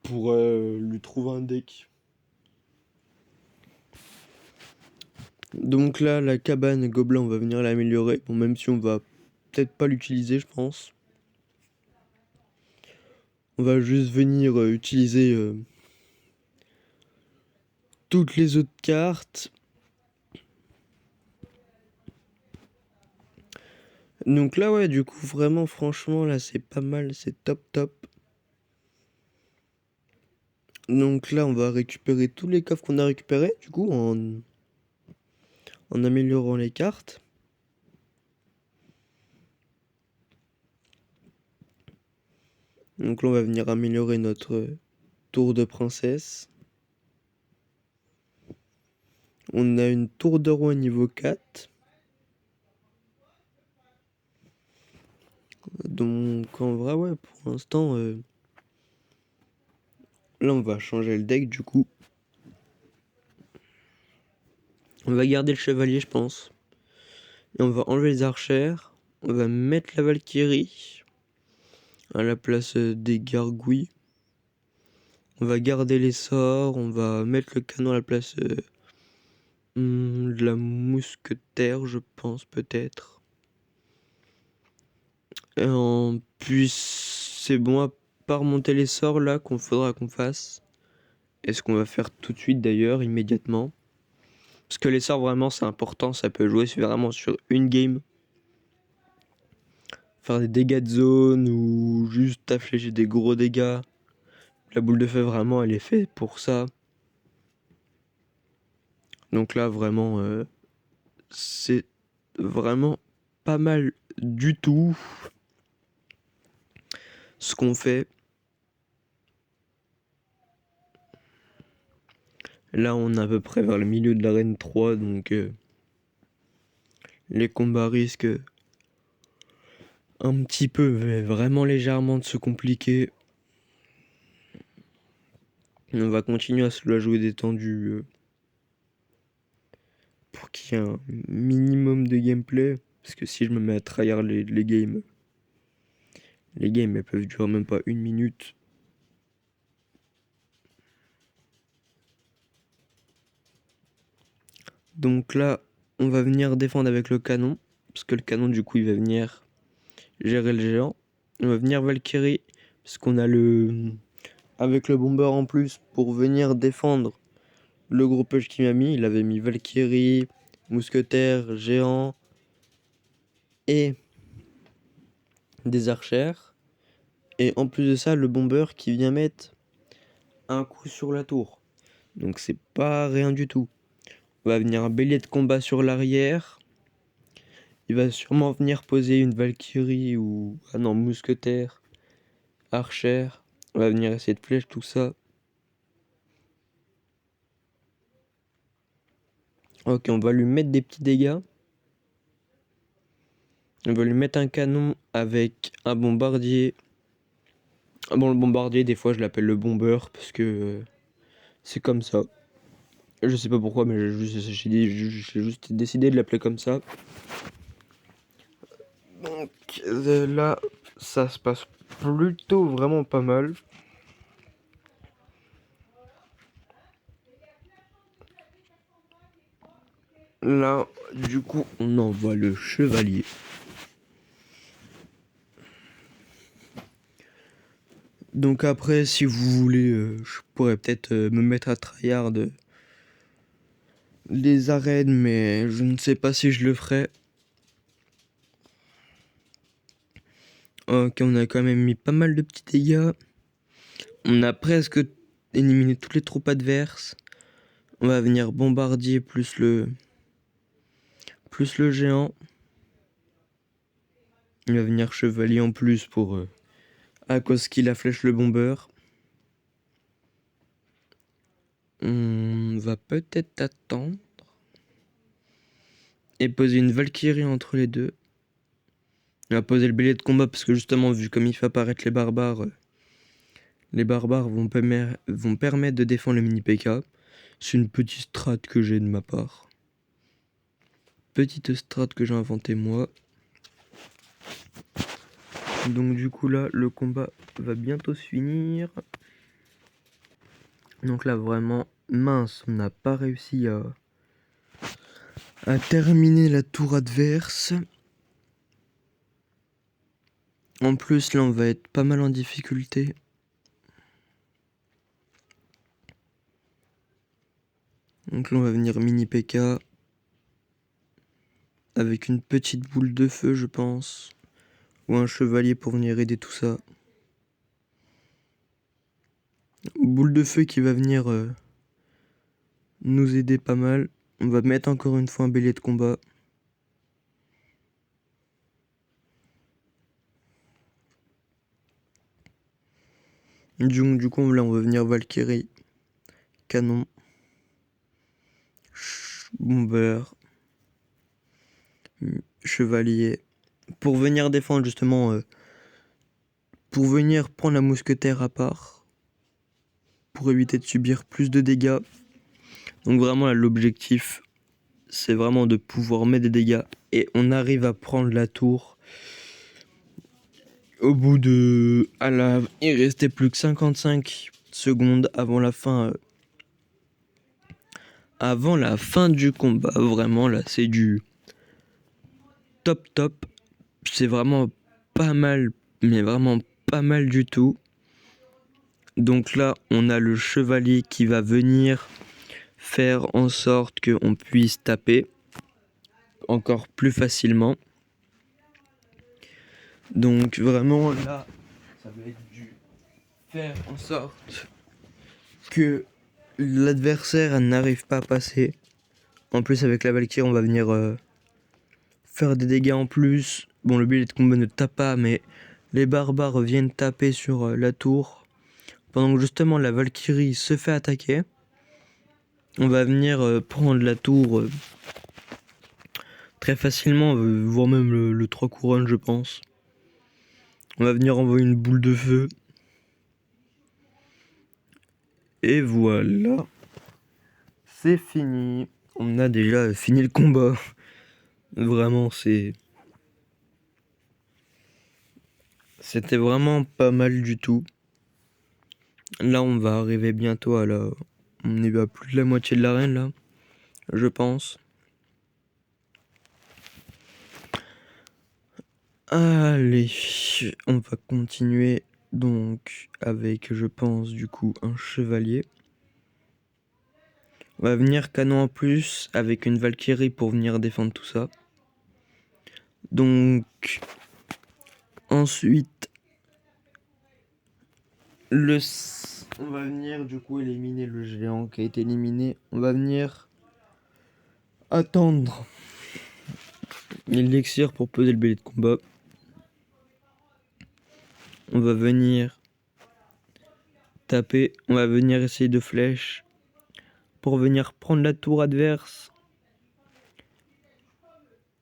pour lui trouver un deck. Donc là, la cabane gobelin, on va venir l'améliorer. Bon, même si on va peut-être pas l'utiliser, je pense. On va juste venir utiliser toutes les autres cartes. Donc là, ouais, du coup, vraiment, franchement, là, c'est pas mal, c'est top, top. Donc là, on va récupérer tous les coffres qu'on a récupérés, du coup, en améliorant les cartes. Donc là, on va venir améliorer notre tour de princesse. On a une tour de roi niveau 4. Donc en vrai, ouais, pour l'instant, là, on va changer le deck, du coup. On va garder le chevalier, je pense. Et on va enlever les archères. On va mettre la Valkyrie à la place des gargouilles. On va garder les sorts. On va mettre le canon à la place de la mousquetaire, je pense, peut-être. Et en plus, c'est bon, à pas remonter les sorts là qu'on faudra qu'on fasse. Et ce qu'on va faire tout de suite d'ailleurs, immédiatement. Parce que les sorts, vraiment, c'est important. Ça peut jouer vraiment sur une game. Faire des dégâts de zone ou juste afflécher des gros dégâts. La boule de feu, vraiment, elle est faite pour ça. Donc là, vraiment, c'est vraiment pas mal du tout ce qu'on fait. Là, on est à peu près vers le milieu de l'arène 3, donc les combats risquent un petit peu, mais vraiment légèrement de se compliquer. On va continuer à se la jouer détendu pour qu'il y ait un minimum de gameplay. Parce que si je me mets à trahir les games, elles peuvent durer même pas une minute. Donc là, on va venir défendre avec le canon. Parce que le canon, du coup, il va venir gérer le géant. On va venir Valkyrie. Parce qu'on a le... Avec le bomber en plus, pour venir défendre le gros push qu'il m'a mis. Il avait mis Valkyrie, mousquetaire, géant et des archères. Et en plus de ça, le bomber qui vient mettre un coup sur la tour. Donc c'est pas rien du tout. On va venir un bélier de combat sur l'arrière. Il va sûrement venir poser une Valkyrie ou... Ah non, mousquetaire, archère. On va venir essayer de flèche tout ça. Ok, on va lui mettre des petits dégâts. On va lui mettre un canon avec un bombardier. Ah bon, le bombardier, des fois je l'appelle le bomber parce que c'est comme ça. Je sais pas pourquoi, mais j'ai juste décidé de l'appeler comme ça. Donc là, ça se passe plutôt vraiment pas mal. Là, du coup, on envoie le chevalier. Donc après, si vous voulez, je pourrais peut-être me mettre à tryhard les arènes, mais je ne sais pas si je le ferai. Ok, on a quand même mis pas mal de petits dégâts. On a presque éliminé toutes les troupes adverses. On va venir bombardier plus le géant. Il va venir chevalier en plus pour à cause qu'il a flèche le bombeur. On va peut-être attendre et poser une Valkyrie entre les deux. On va poser le bélier de combat parce que justement, vu comme il fait apparaître les barbares vont permettre de défendre le mini P.K. C'est une petite strat que j'ai de ma part. Petite strat que j'ai inventée moi. Donc du coup là, le combat va bientôt se finir. Donc là vraiment, mince, on n'a pas réussi à terminer la tour adverse. En plus là, on va être pas mal en difficulté. Donc là, on va venir mini P.K. avec une petite boule de feu, je pense. Ou un chevalier pour venir aider tout ça. Boule de feu qui va venir nous aider pas mal. On va mettre encore une fois un bélier de combat. Du coup, là, on va venir Valkyrie, canon, bomber, chevalier. Pour venir défendre justement, pour venir prendre la mousquetaire à part. Pour éviter de subir plus de dégâts. Donc vraiment, là, l'objectif, c'est vraiment de pouvoir mettre des dégâts. Et on arrive à prendre la tour. Au bout de... il restait plus que 55 secondes avant la fin. Avant la fin du combat. Vraiment, là, c'est du top. C'est vraiment pas mal. Mais vraiment pas mal du tout. Donc là, on a le chevalier qui va venir faire en sorte qu'on puisse taper encore plus facilement. Donc vraiment là, ça va être du faire en sorte que l'adversaire n'arrive pas à passer. En plus avec la Valkyrie, on va venir faire des dégâts en plus. Bon, le bélier de combat ne tape pas, mais les barbares viennent taper sur la tour. Pendant que justement la Valkyrie se fait attaquer. On va venir prendre la tour très facilement, voire même le 3 couronnes, je pense. On va venir envoyer une boule de feu. Et voilà. C'est fini. On a déjà fini le combat. Vraiment, c'était vraiment pas mal du tout. Là, on va arriver bientôt à la... On est à plus de la moitié de l'arène, là. Je pense. Allez, on va continuer donc avec, je pense, du coup, un chevalier. On va venir canon en plus avec une Valkyrie pour venir défendre tout ça. Donc, ensuite, on va venir du coup éliminer le géant qui a été éliminé. On va venir attendre l'élixir pour poser le bélier de combat. On va venir taper. On va venir essayer de flèche pour venir prendre la tour adverse.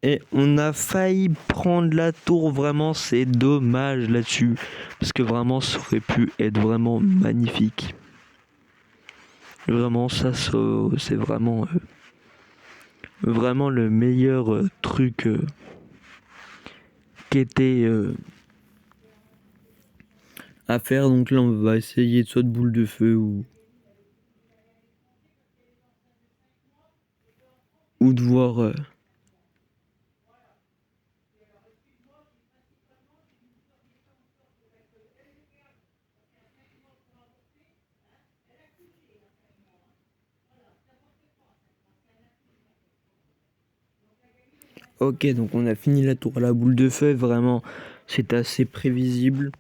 Et on a failli prendre la tour, vraiment c'est dommage là-dessus. Parce que vraiment ça aurait pu être vraiment magnifique. Vraiment, c'est vraiment le meilleur truc qui était à faire. Donc là, on va essayer soit de boule de feu ou de voir. Ok, donc on a fini la tour à la boule de feu. Vraiment, c'est assez prévisible.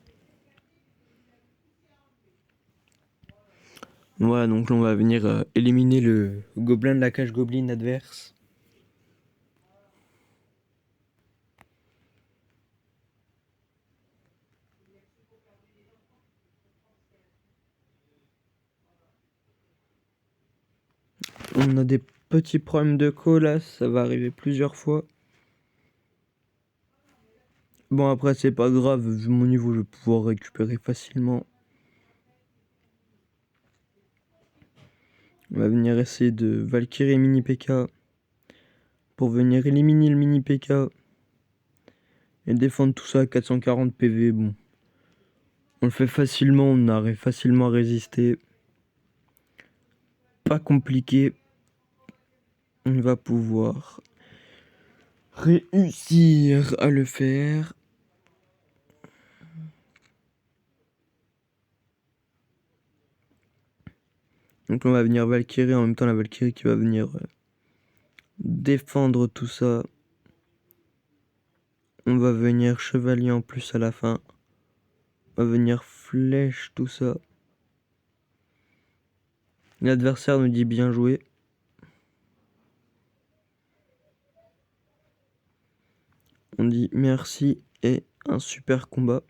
Voilà, donc là, on va venir éliminer le gobelin de la cage Goblin adverse. On a des petits problèmes de colas, ça va arriver plusieurs fois. Bon, après, c'est pas grave, vu mon niveau, je vais pouvoir récupérer facilement. On va venir essayer de Valkyrie mini PK pour venir éliminer le mini PK et défendre tout ça à 440 PV. Bon, on le fait facilement, on arrive facilement à résister. Pas compliqué. On va pouvoir réussir à le faire. Donc on va venir Valkyrie, en même temps la Valkyrie qui va venir défendre tout ça. On va venir chevalier en plus à la fin. On va venir flèche tout ça. L'adversaire nous dit bien joué. On dit merci et un super combat.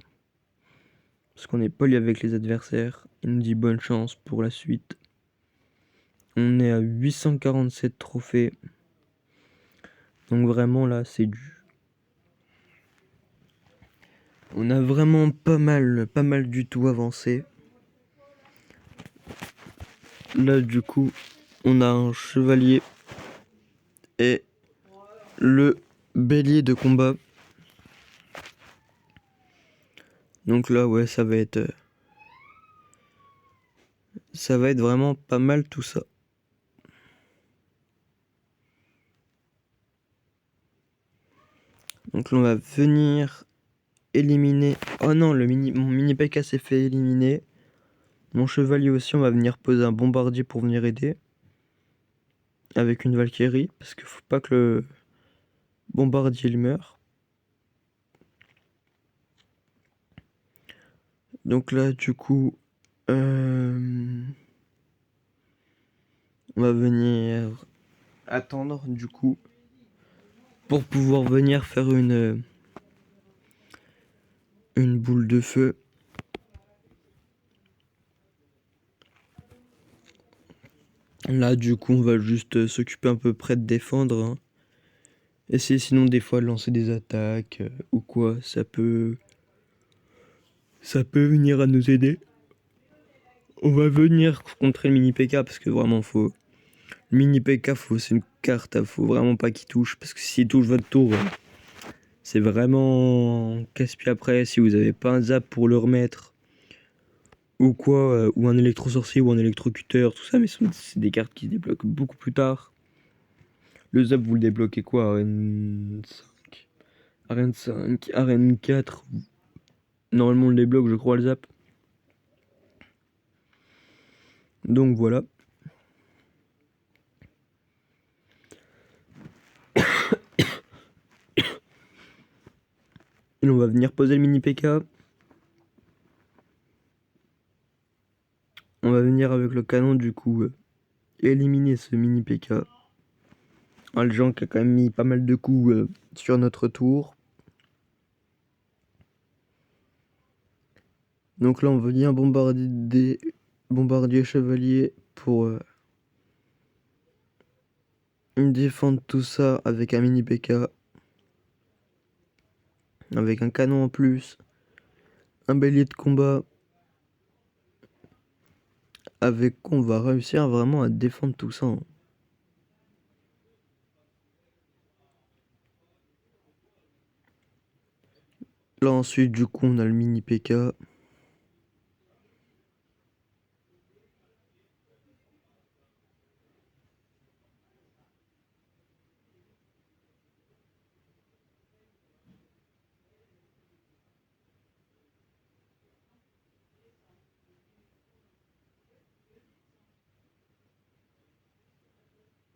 Parce qu'on est poli avec les adversaires. Il nous dit bonne chance pour la suite. On est à 847 trophées. Donc vraiment là, c'est du... On a vraiment pas mal du tout avancé. Là du coup, on a un chevalier et le bélier de combat. Donc là, ouais, ça va être vraiment pas mal tout ça. Donc là, on va venir éliminer... Oh non, mon mini PK s'est fait éliminer. Mon chevalier aussi, on va venir poser un bombardier pour venir aider. Avec une Valkyrie, parce qu'il faut pas que le bombardier il meure. Donc là, du coup, on va venir attendre, du coup, pour pouvoir venir faire une boule de feu. Là, du coup, on va juste s'occuper à peu près de défendre. Hein. Essayer sinon des fois de lancer des attaques ou quoi, ça peut venir à nous aider. On va venir contrer le mini PK parce que vraiment faut... Le mini PK, c'est une carte, faut vraiment pas qu'il touche parce que s'il touche votre tour, c'est vraiment casse-pied après si vous avez pas un zap pour le remettre. Ou quoi, ou un électro-sorcier ou un électrocuteur, tout ça, mais c'est des cartes qui se débloquent beaucoup plus tard. Le zap, vous le débloquez quoi, arène 5, arène 5, arène 4. Normalement, on le débloque, je crois, le zap. Donc voilà. Et on va venir poser le mini PK. On va venir avec le canon, du coup, éliminer ce mini PK. Le Jean qui a quand même mis pas mal de coups sur notre tour. Donc là, on va venir bombardier chevalier pour défendre tout ça avec un mini PK. Avec un canon en plus. Un bélier de combat. avec quoi on va réussir vraiment à défendre tout ça, hein. Là ensuite du coup on a le mini PK.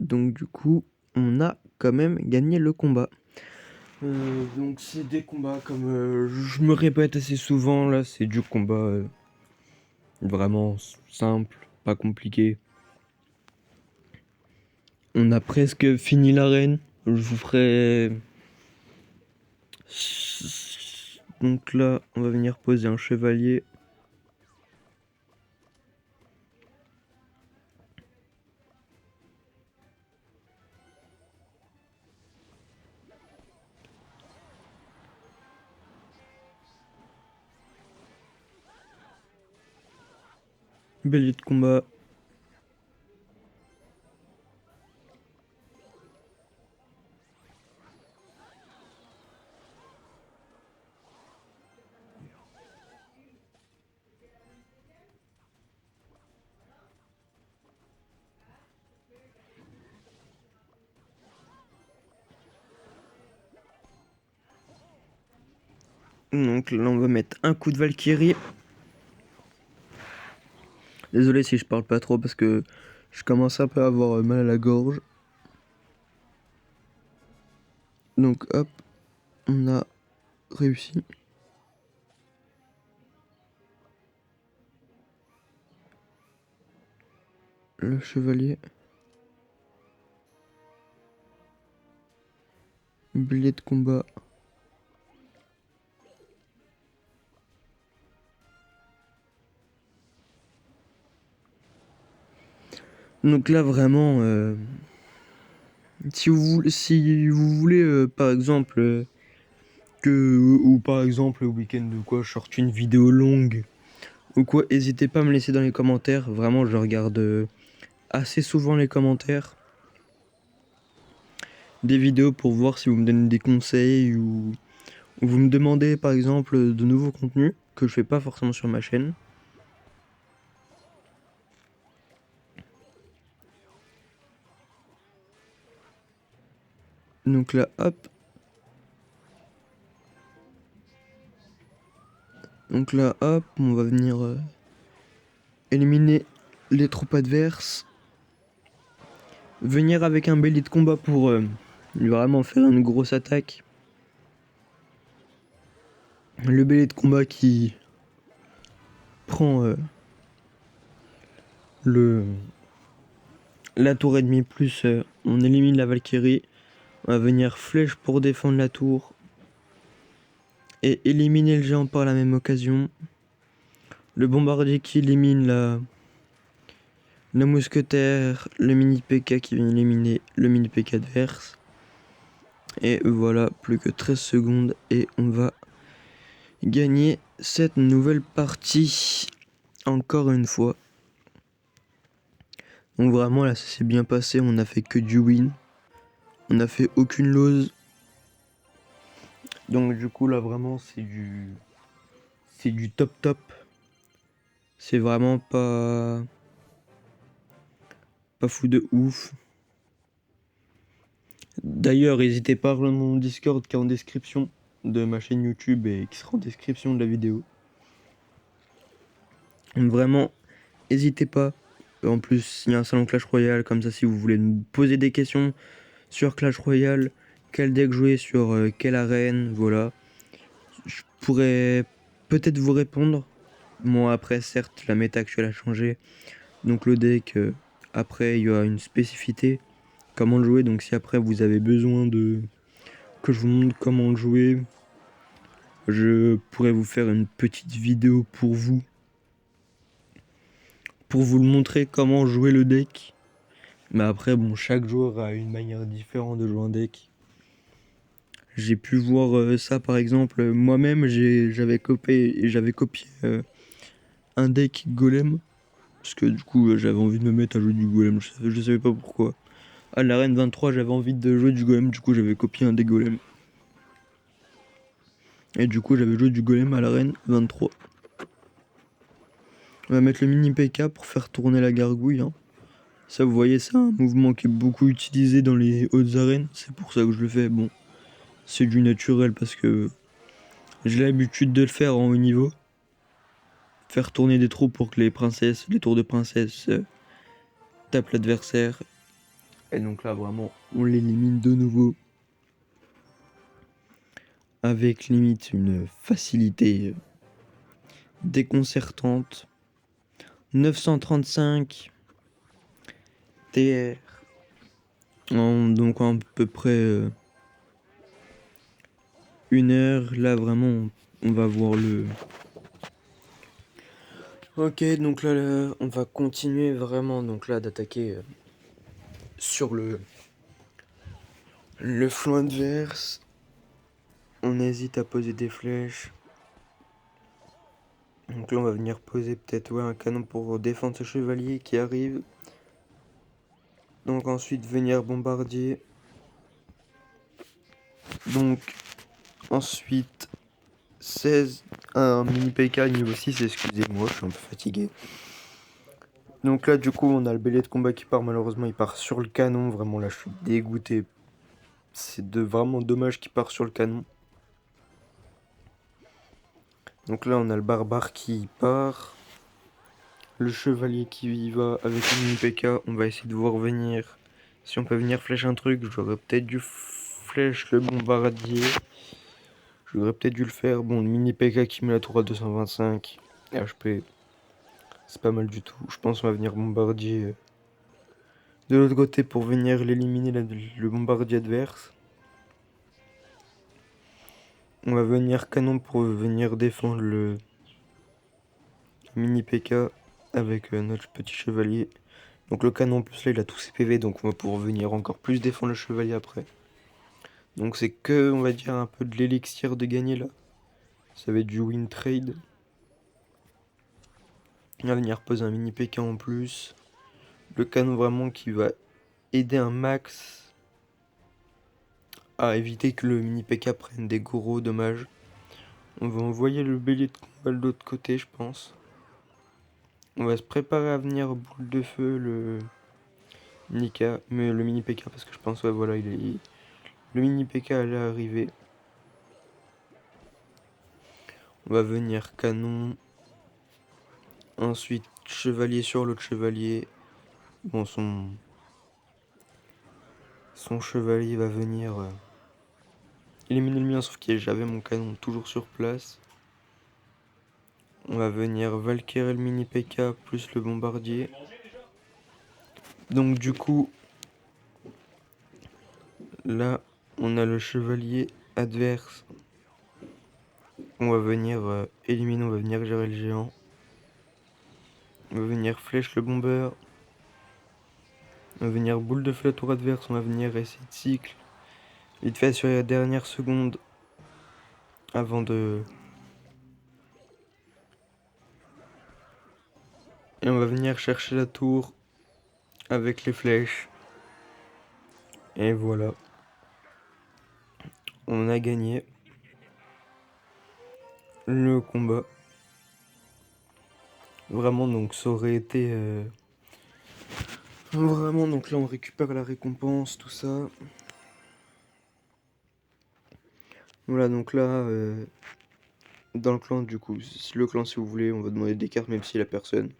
Donc du coup on a quand même gagné le combat. Donc c'est des combats comme je me répète assez souvent là, c'est du combat vraiment simple, pas compliqué. On a presque fini l'arène. Je vous ferai. Donc là, on va venir poser un chevalier. Bélier de combat. Donc là, on va mettre un coup de Valkyrie. Désolé si je parle pas trop parce que je commence un peu à avoir mal à la gorge. Donc hop, on a réussi. Le chevalier. Bélier de combat. Donc là vraiment, si vous voulez par exemple ou par exemple le week-end ou quoi, je sorte une vidéo longue ou quoi, n'hésitez pas à me laisser dans les commentaires. Vraiment, je regarde assez souvent les commentaires des vidéos pour voir si vous me donnez des conseils ou vous me demandez par exemple de nouveaux contenus que je fais pas forcément sur ma chaîne. Donc là, hop. Donc là, hop, on va venir éliminer les troupes adverses. Venir avec un bélier de combat pour lui vraiment faire une grosse attaque. Le bélier de combat qui prend la tour ennemie plus on élimine la Valkyrie. On va venir flèche pour défendre la tour et éliminer le géant par la même occasion. Le bombardier qui élimine le mousquetaire, le mini PK qui vient éliminer le mini PK adverse. Et voilà, plus que 13 secondes et on va gagner cette nouvelle partie encore une fois. Donc vraiment là ça s'est bien passé, on a fait que du win. On n'a fait aucune lose. Donc du coup là vraiment c'est du top top. C'est vraiment pas fou de ouf. D'ailleurs, n'hésitez pas à rejoindre mon Discord qui est en description de ma chaîne YouTube et qui sera en description de la vidéo. Vraiment, n'hésitez pas. En plus, il y a un salon Clash Royale, comme ça si vous voulez me poser des questions sur Clash Royale, quel deck jouer sur quelle arène, voilà. Je pourrais peut-être vous répondre. Bon après, certes, la méta actuelle a changé. Donc le deck, après, il y a une spécificité. Comment le jouer, donc si après vous avez besoin que je vous montre comment le jouer, je pourrais vous faire une petite vidéo pour vous le montrer comment jouer le deck. Mais après bon, chaque joueur a une manière différente de jouer un deck. J'ai pu voir ça par exemple, moi-même j'avais copié un deck golem Parce que du coup, j'avais envie de me mettre à jouer du golem, je savais pas pourquoi. À l'arène 23, j'avais envie de jouer du golem, du coup j'avais copié un des golems. Et du coup, j'avais joué du golem à l'arène 23. On va mettre le mini PK pour faire tourner la gargouille. Hein. Ça, vous voyez, c'est un mouvement qui est beaucoup utilisé dans les hautes arènes. C'est pour ça que je le fais. Bon, c'est du naturel parce que j'ai l'habitude de le faire en haut niveau. Faire tourner des troupes pour que les princesses, les tours de princesse tapent l'adversaire. Et donc là, vraiment, on l'élimine de nouveau. Avec limite une facilité déconcertante. 935 TR. Donc à peu près 1 heure. Là, vraiment, on va voir le... Ok, donc là, on va continuer vraiment donc là d'attaquer sur le flanc adverse. On hésite à poser des flèches. Donc là, on va venir poser peut-être un canon pour défendre ce chevalier qui arrive. Donc ensuite, venir bombardier. Donc ensuite, 16, un mini PK niveau 6, excusez-moi, je suis un peu fatigué. Donc là, du coup, on a le bélier de combat qui part. Malheureusement, il part sur le canon. Vraiment, là, je suis dégoûté. C'est vraiment dommage qu'il part sur le canon. Donc là, on a le barbare qui part. Le chevalier qui y va avec le mini PK. On va essayer de voir venir. Si on peut venir flèche un truc, j'aurais peut-être dû flèche le bombardier. J'aurais peut-être dû le faire. Bon, le mini PK qui met la tour à 225 HP. C'est pas mal du tout. Je pense qu'on va venir bombardier de l'autre côté pour venir l'éliminer le bombardier adverse. On va venir canon pour venir défendre le mini PK avec notre petit chevalier. Donc le canon en plus là il a tous ses PV donc on va pouvoir venir encore plus défendre le chevalier après. Donc c'est que on va dire un peu de l'élixir de gagner là. Ça va être du win trade. On va venir poser un mini PK en plus. Le canon vraiment qui va aider un max à éviter que le mini PK prenne des gros dommages. On va envoyer le bélier de combat de l'autre côté je pense. On va se préparer à venir boule de feu le Nika, mais le mini PK parce que je pense voilà le mini PK allait arriver. On va venir canon. Ensuite chevalier sur l'autre chevalier. Bon son chevalier va venir éliminer le mien sauf que j'avais mon canon toujours sur place. On va venir Valkyrie le mini PK plus le bombardier. Donc du coup là on a le chevalier adverse. On va venir éliminer, on va venir gérer le géant. On va venir flèche le bomber. On va venir boule de feu la tour adverse. On va venir essayer de cycle. Vite fait sur la dernière seconde. Avant de... Et on va venir chercher la tour. Avec les flèches. Et voilà. On a gagné. Le combat. Vraiment donc ça aurait été... Vraiment donc là on récupère la récompense. Tout ça. Voilà donc là... Dans le clan du coup, le clan si vous voulez, on va demander des cartes même s'il y a personne.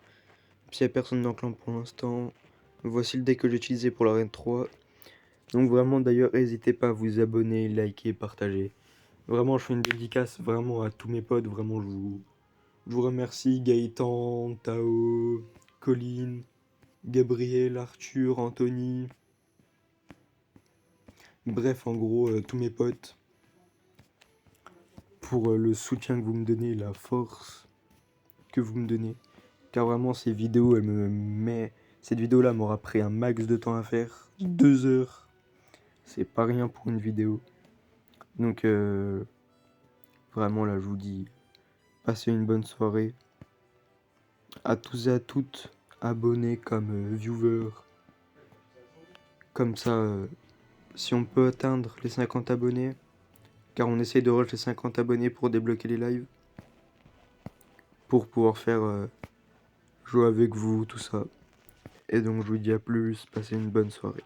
S'il n'y a personne dans le clan pour l'instant, voici le deck que j'ai utilisé pour l'arène 3. Donc vraiment d'ailleurs n'hésitez pas à vous abonner, liker, partager. Vraiment je fais une dédicace vraiment à tous mes potes, vraiment je vous remercie. Gaëtan, Tao, Colline, Gabriel, Arthur, Anthony. Bref en gros tous mes potes. Pour le soutien que vous me donnez, la force que vous me donnez. Car vraiment ces vidéos, cette vidéo là m'aura pris un max de temps à faire. 2 heures. C'est pas rien pour une vidéo. Donc vraiment là je vous dis, passez une bonne soirée. À tous et à toutes. abonnés comme viewers. Comme ça, si on peut atteindre les 50 abonnés, car on essaye de rush les 50 abonnés pour débloquer les lives, pour pouvoir faire jouer avec vous, tout ça. Et donc je vous dis à plus, passez une bonne soirée.